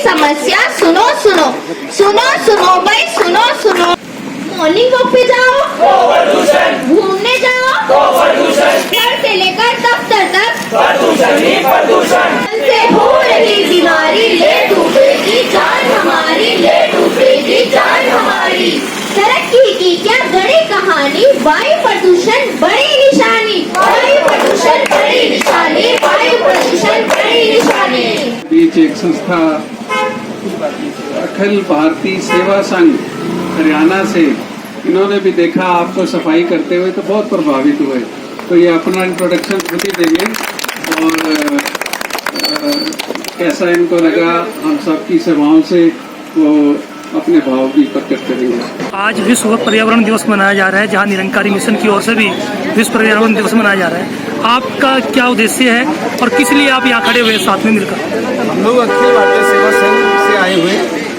समस्या सुनो सुनो सुनो सुनो भाई सुनो सुनो। मॉर्निंग वॉक पे जाओ तो प्रदूषण, घूमने जाओ तो प्रदूषण, घर से लेकर दफ्तर तक प्रदूषण ही प्रदूषण। से हो रही बीमारी ले डूबेगी जान हमारी, ले डूबेगी जान हमारी। तरक्की की क्या बड़ी कहानी, वायु प्रदूषण बड़ी निशानी, वायु प्रदूषण बड़ी निशानी, वायु प्रदूषण बड़ी निशानी। बीच एक संस्था अखिल भारतीय सेवा संघ हरियाणा से, इन्होंने भी देखा आपको सफाई करते हुए तो बहुत प्रभावित हुए, तो ये अपना इंट्रोडक्शन खुद ही देंगे और कैसा इनको लगा हम सबकी सेवाओं से वो अपने भाव भी प्रकट करेंगे। आज विश्व पर्यावरण दिवस मनाया जा रहा है, जहां निरंकारी मिशन की ओर से भी विश्व पर्यावरण दिवस मनाया जा रहा है। आपका क्या उद्देश्य है और किस लिए आप यहाँ खड़े हुए साथ में मिलकर? हम लोग अखिल भारतीय सेवा संघ से आए हुए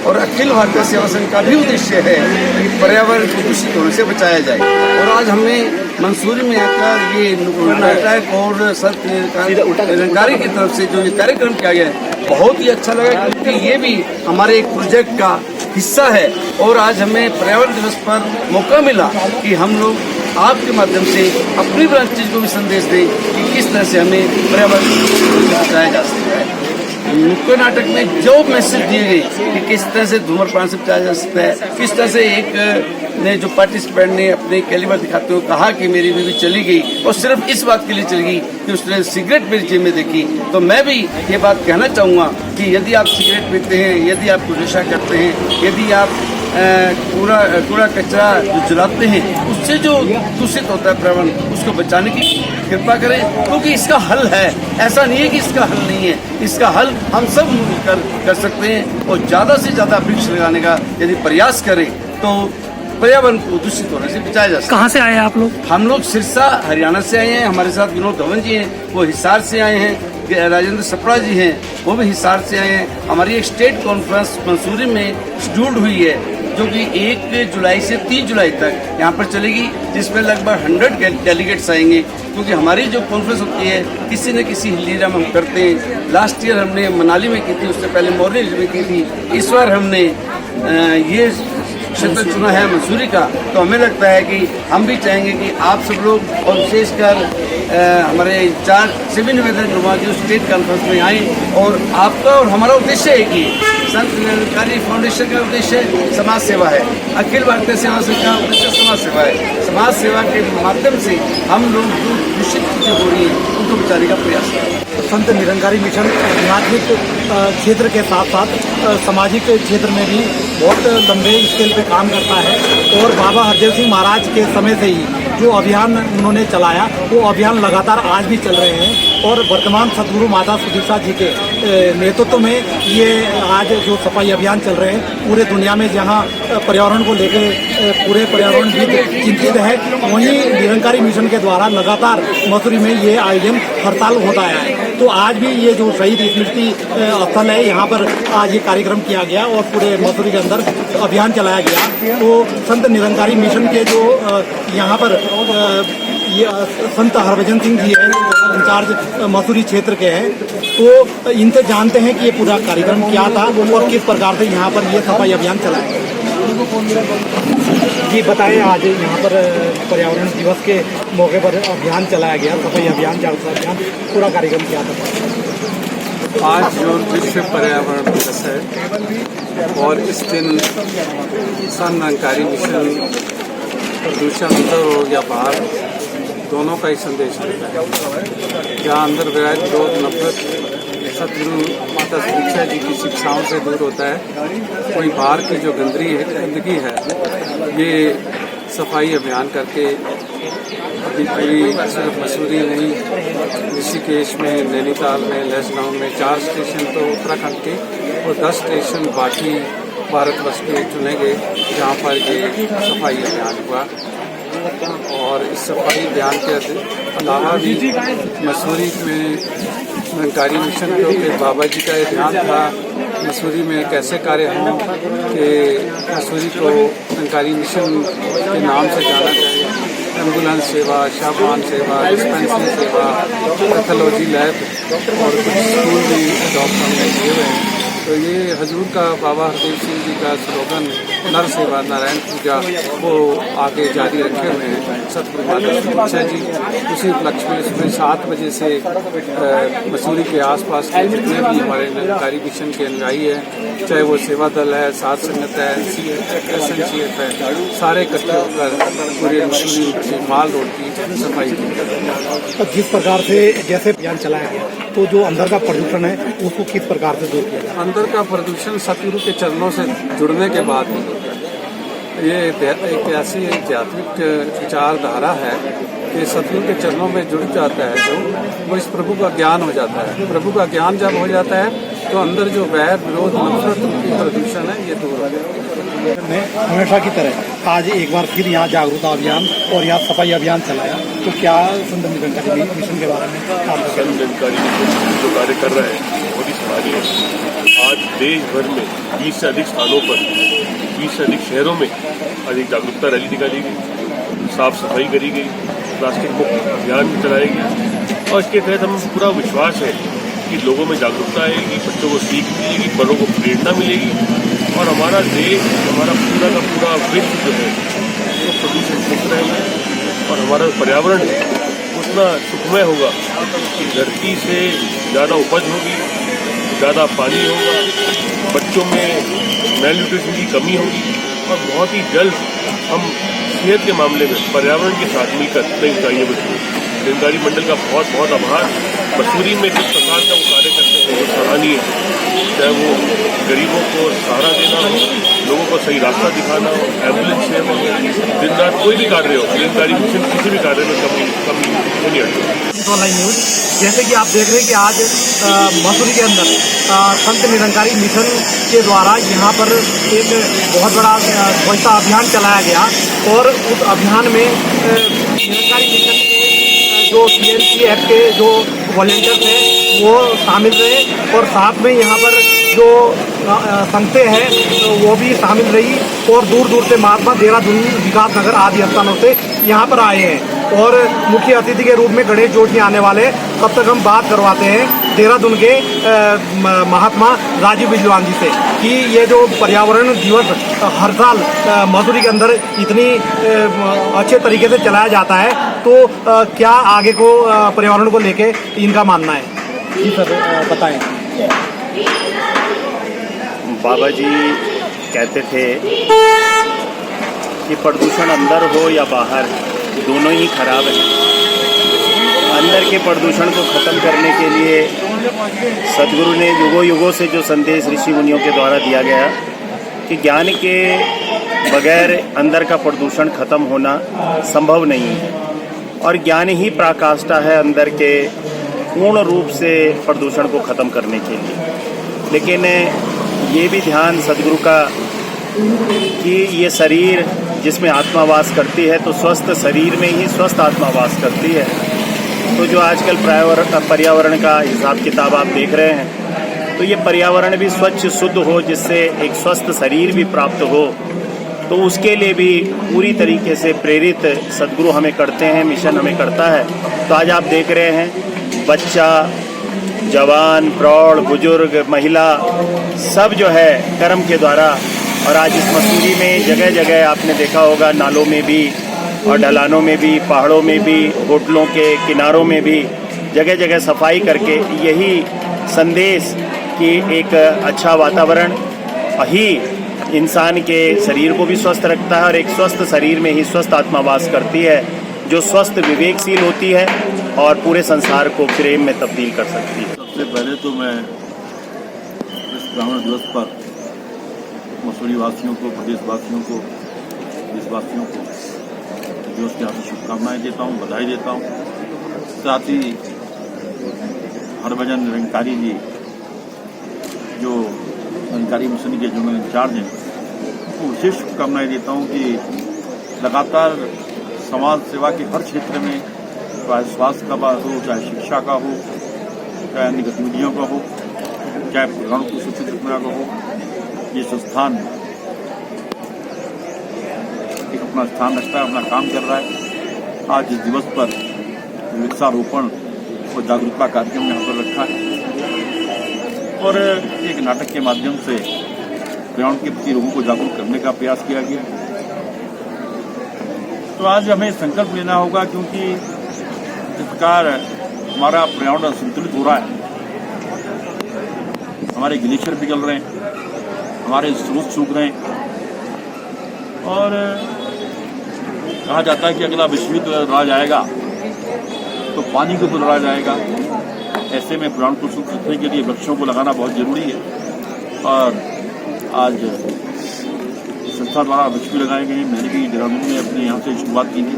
और अखिल भारतीय सेवा संघ का भी उद्देश्य है कि पर्यावरण को दूषित होने से बचाया जाए। और आज हमने मंसूरी में आकर ये नाटक और संत निरंकारी की तरफ से जो ये कार्यक्रम किया गया है बहुत ही अच्छा लगा, क्योंकि ये भी हमारे एक प्रोजेक्ट का हिस्सा है। और आज हमें पर्यावरण दिवस पर मौका मिला कि हम लोग आपके माध्यम से अपनी ब्रांचेज को भी संदेश दें कि किस तरह से हमें पर्यावरण को बचाया जा सकता है। नुक्कड़ नाटक में जो मैसेज दिए गए कि किस तरह से धूम्रपान से बचाया जा सकता है, किस तरह से एक ने जो पार्टिसिपेंट ने अपने कैलिबर दिखाते हुए कहा कि मेरी बीवी चली गई और सिर्फ इस बात के लिए चली गई कि उसने सिगरेट मेरी जेब में देखी। तो मैं भी ये बात कहना चाहूँगा कि यदि आप सिगरेट पीते हैं, यदि आप नशा करते हैं, यदि आप कूड़ा कचरा जो जलाते हैं, उससे जो दूषित होता है पर्यावरण, उसको बचाने की कृपा करें, क्योंकि इसका हल है। ऐसा नहीं है कि इसका हल नहीं है, इसका हल हम सब मिलकर कर सकते हैं। और ज़्यादा से ज़्यादा वृक्ष लगाने का यदि प्रयास करें तो पर्यावरण को दूषित होने से बचाया जा सकता है। कहाँ से आए हैं आप लोग? हम लोग सिरसा हरियाणा से आए हैं, हमारे साथ विनोद धवन जी हैं, वो हिसार से आए हैं, राजेंद्र सप्रा जी हैं, वो भी हिसार से आए हैं। हमारी एक स्टेट कॉन्फ्रेंस मंसूरी में शेड्यूल्ड हुई है जो कि 1 जुलाई से 3 जुलाई तक यहाँ पर चलेगी, जिसमें लगभग 100 डेलीगेट्स आएंगे। क्योंकि हमारी जो कॉन्फ्रेंस होती है किसी न किसी हिल एरिया में हम करते हैं। लास्ट ईयर हमने मनाली में की थी, उससे पहले मोरनी में की थी, इस बार हमने ये क्षेत्र चुना है मंसूरी का। तो हमें लगता है कि हम भी चाहेंगे कि आप सब लोग और विशेषकर हमारे 4 सिविल निवेदन करूँगा कि उस स्टेट कॉन्फ्रेंस में आएँ। और आपका और हमारा उद्देश्य है कि संत निरंकारी फाउंडेशन का उद्देश्य समाज सेवा है, अखिल भारतीय सेवा संघ का उद्देश्य समाज सेवा है। समाज सेवा के माध्यम से हम लोग जो दूषित चीजें हो रही हैं उनको बचाने का प्रयास करें। संत निरंकारी मिशन आध्यात्मिक क्षेत्र के साथ साथ सामाजिक क्षेत्र में भी बहुत लंबे स्केल पे काम करता है। और बाबा हरदेव सिंह महाराज के समय से ही जो अभियान उन्होंने चलाया वो अभियान लगातार आज भी चल रहे हैं। और वर्तमान सदगुरु माता सुदीक्षा जी के नेतृत्व में ये आज जो सफाई अभियान चल रहे हैं पूरे दुनिया में, जहां पर्यावरण को लेकर पूरे पर्यावरण भी चिंतित है, वहीं निरंकारी मिशन के द्वारा लगातार मसूरी में ये आयोजन हर साल होता है। तो आज भी ये जो शहीद स्मृति स्थल है यहाँ पर आज ये कार्यक्रम किया गया और पूरे मसूरी के अंदर अभियान चलाया गया। तो संत निरंकारी मिशन के जो यहाँ पर ये संत हरभजन सिंह जी हैं, इंचार्ज मसूरी क्षेत्र के हैं, तो इनसे जानते हैं कि ये पूरा कार्यक्रम क्या था और किस प्रकार से यहाँ पर ये सफाई अभियान चलाया गया। जी बताएं, आज यहाँ पर पर्यावरण दिवस के मौके पर अभियान चलाया गया, सफाई अभियान, जागरूकता अभियान, पूरा कार्यक्रम क्या था? आज जो विश्व पर्यावरण दिवस है और इस दिन संत निरंकारी मिशन प्रदूषण अंदर हो या बाहर दोनों का ही संदेश देता है। जहाँ अंदर वैध विरोध नफरत सतगुरु माता सुदीक्षा जी की शिक्षाओं से दूर होता है, कोई बाहर की जो गंदगी है ये सफाई अभियान करके अभी पूरी सिर्फ मसूरी नहीं, ऋषिकेश में, नैनीताल में, लहसगांव में 4 स्टेशन तो उत्तराखंड के और 10 स्टेशन बाकी भारतवर्ष के चुने गए जहाँ पर ये सफाई अभियान हुआ। और इस सफाई अभियान के अलावा भी मसूरी में निरंकारी मिशन के बाबा जी का ध्यान था मसूरी में कैसे कार्य हों कि मसूरी को निरंकारी मिशन के नाम से जाना चाहिए। एम्बुलेंस सेवा, शाबान सेवा, डिस्पेंसरी सेवा, पैथोलॉजी लैब और कुछ स्कूल भी अडॉप्ट हमने किए हुए हैं। तो ये हजूर का बाबा हरदेव सिंह जी का स्लोगन नर सेवा नारायण पूजा वो आगे जारी रखे हुए हैं सतगुरु माता शिक्षा जी। उसी उपलक्ष्य में सुबह 7 बजे से मसूरी के आसपास के जितने भी हमारे निरंकारी मिशन के अनुयायी हैं, चाहे वो सेवा दल है, साध संगत है, SNCF है, सारे इकट्ठे होकर पूरे मसूरी माल रोड की सफाई की। तो जिस प्रकार से जैसे अभियान चलाया गया तो जो अंदर का प्रदूषण है उसको किस प्रकार से दूर किया जाए? अंदर का प्रदूषण सतगुरु के चरणों से जुड़ने के बाद ये एक ऐसी आध्यात्मिक विचारधारा है कि सतगुरु के चरणों में जुड़ जाता है जो वो इस प्रभु का ज्ञान हो जाता है। प्रभु का ज्ञान जब हो जाता है तो अंदर जो वैर विरोध नफरत की प्रदूषण है ये दूर हो जाता है। हमेशा की तरह आज एक बार फिर यहाँ जागरूकता अभियान और यहाँ सफाई अभियान चलाया, तो क्या संत निरंकारी मिशन के बारे में संत निरंकारी मिशन जो कार्य कर रहा है बहुत ही सराहनीय है। आज देश भर में 20 से अधिक स्थानों पर 20 से अधिक शहरों में आज एक जागरूकता रैली निकाली गई, साफ सफाई करी गई, प्लास्टिक मुक्त अभियान भी चलाया गया और इसके तहत हमें पूरा विश्वास है कि लोगों में जागरूकता आएगी, बच्चों को सीख मिलेगी, बड़ों को प्रेरणा मिलेगी और हमारा देश, हमारा पूरा का पूरा विश्व जो है वो प्रदूषण मुक्त रहेगा और हमारा पर्यावरण उतना सुखमय होगा कि धरती से ज़्यादा उपज होगी, ज़्यादा पानी होगा, बच्चों में मेल न्यूट्रिशन की कमी होगी और बहुत ही जल्द हम सेहत के मामले में पर्यावरण के साथ मिलकर नई ऊंचाइयां बढ़ेंगे। निरंकारी मंडल का बहुत बहुत आभार। मसूरी में जिस प्रकार का वो कार्य करते हैं वो सराहनीय है, चाहे वो गरीबों को सहारा देना हो, लोगों को सही रास्ता दिखाना हो, एम्बुलेंस सेवा हो, दिन रात कोई भी कार्य हो, निरंकारी मिशन किसी भी कार्य में कमी नहीं हटती। ऑनलाइन न्यूज जैसे कि आप देख रहे हैं कि आज मसूरी के अंदर संत निरंकारी मिशन के द्वारा यहाँ पर एक बहुत बड़ा स्वच्छता अभियान चलाया गया और उस अभियान में निरंकारी मिशन के जो CNCF के जो वॉलेंटियर्स हैं वो शामिल रहे और साथ में यहाँ पर जो संस्थाएं हैं वो भी शामिल रही और दूर दूर से महात्मा देहरादून विकास नगर आदि स्थानों से यहाँ पर आए हैं और मुख्य अतिथि के रूप में गणेश जोशी आने वाले। तब तक हम बात करवाते हैं देहरादून के महात्मा राजीव बिजलवान जी से कि ये जो पर्यावरण दिवस हर साल मसूरी के अंदर इतनी अच्छे तरीके से चलाया जाता है तो क्या आगे को पर्यावरण को लेके इनका मानना है? जी सर बताएं। बाबा जी कहते थे कि प्रदूषण अंदर हो या बाहर दोनों ही खराब है। अंदर के प्रदूषण को खत्म करने के लिए सदगुरु ने युगों युगों से जो संदेश ऋषि मुनियों के द्वारा दिया गया कि ज्ञान के बगैर अंदर का प्रदूषण खत्म होना संभव नहीं है और ज्ञान ही पराकाष्ठा है अंदर के पूर्ण रूप से प्रदूषण को खत्म करने के लिए। लेकिन ये भी ध्यान सदगुरु का कि ये शरीर जिसमें आत्मा वास करती है तो स्वस्थ शरीर में ही स्वस्थ आत्मा वास करती है। तो जो आजकल पर्यावरण का हिसाब किताब आप देख रहे हैं तो ये पर्यावरण भी स्वच्छ शुद्ध हो जिससे एक स्वस्थ शरीर भी प्राप्त हो, तो उसके लिए भी पूरी तरीके से प्रेरित सदगुरु हमें करते हैं, मिशन हमें करता है। तो आज आप देख रहे हैं बच्चा, जवान, प्रौढ़, बुजुर्ग, महिला सब जो है कर्म के द्वारा और आज इस मसूरी में जगह जगह आपने देखा होगा नालों में भी और ढलानों में भी, पहाड़ों में भी, होटलों के किनारों में भी जगह जगह सफाई करके यही संदेश कि एक अच्छा वातावरण ही इंसान के शरीर को भी स्वस्थ रखता है और एक स्वस्थ शरीर में ही स्वस्थ आत्मा वास करती है जो स्वस्थ विवेकशील होती है और पूरे संसार को प्रेम में तब्दील कर सकती है। सबसे पहले तो मैं इस ब्राह्मण दिवस पर मसूरी वासियों को, प्रदेशवासियों को, देशवासियों को दिवस की हार्दिक शुभकामनाएं देता हूं, बधाई देता हूं। साथ ही हरभजन निरंकारी जी जो निरंकारी मिशन के जनरल इंचार्ज हैं उनको विशेष शुभकामनाएं देता हूं कि लगातार समाज सेवा के हर क्षेत्र में, चाहे स्वास्थ्य का हो, चाहे शिक्षा का हो, चाहे अन्य गतिविधियों का हो, चाहे पर्यावरण को सुरक्षित रखने का हो, ये संस्थान एक अपना स्थान रखता है, अपना काम कर रहा है। आज इस दिवस पर वृक्षारोपण और जागरूकता कार्यक्रम यहाँ पर रखा है। और एक नाटक के माध्यम से पर्यावरण के प्रति लोगों को जागरूक करने का प्रयास किया गया। तो आज हमें संकल्प लेना होगा, क्योंकि इस प्रकार हमारा पर्यावरण संतुलित हो रहा है, हमारे ग्लेशियर पिघल रहे हैं, हमारे स्रोत सूख रहे हैं, और कहा जाता है कि अगला विश्व युद्ध राज आएगा तो पानी के ऊपर लड़ा जाएगा। ऐसे में पर्यावरण को शुद्ध रखने के लिए वृक्षों को लगाना बहुत जरूरी है, और आज संस्था द्वारा वृक्ष भी लगाए गए हैं। मैंने भी देहरादून में अपने यहाँ से शुरुआत की थी।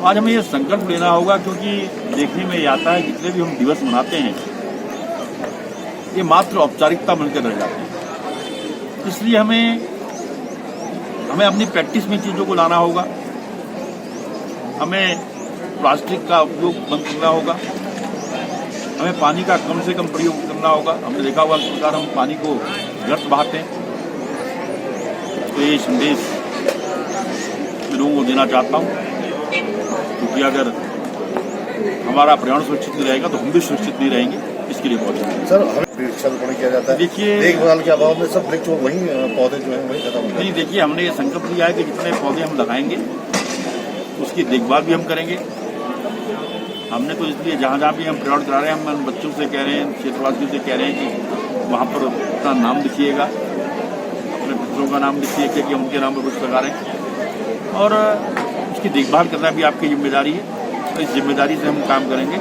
आज हमें ये संकल्प लेना होगा, क्योंकि देखने में ये आता है जितने भी हम दिवस मनाते हैं ये मात्र औपचारिकता बनकर रह जाते हैं। इसलिए हमें अपनी प्रैक्टिस में चीज़ों को लाना होगा। हमें प्लास्टिक का उपयोग बंद करना होगा, हमें पानी का कम से कम प्रयोग करना होगा। हमने देखा हुआ इस प्रकार हम पानी को व्यर्थ बहाते हैं। तो ये संदेश मैं लोगों को देना चाहता हूँ, क्योंकि अगर हमारा पर्यावरण सुरक्षित नहीं रहेगा तो हम भी सुरक्षित नहीं रहेंगे। इसके लिए बहुत जरूरी है। सर, हमें वृक्षारोपण किया जाता है। देखिए, देखभाल के अभाव में सब वृक्ष वहीं पौधे जो हैं वहीं खत्म हो नहीं, देखिए हमने ये संकल्प लिया है कि जितने पौधे हम लगाएंगे उसकी देखभाल भी हम करेंगे। हमने तो इसलिए जहाँ जहाँ भी हम पर्यावरण करा रहे हैं, हम बच्चों से कह रहे हैं, क्षेत्रवासियों से कह रहे हैं कि वहाँ पर अपना नाम लिखिएगा, अपने बच्चों का नाम लिखिए कि उनके नाम पर कुछ लगा रहे हैं, और उसकी देखभाल करना भी आपकी जिम्मेदारी है। तो इस जिम्मेदारी से हम काम करेंगे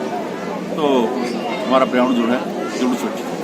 तो हमारा पर्यावरण जो है जरूर सुरक्षित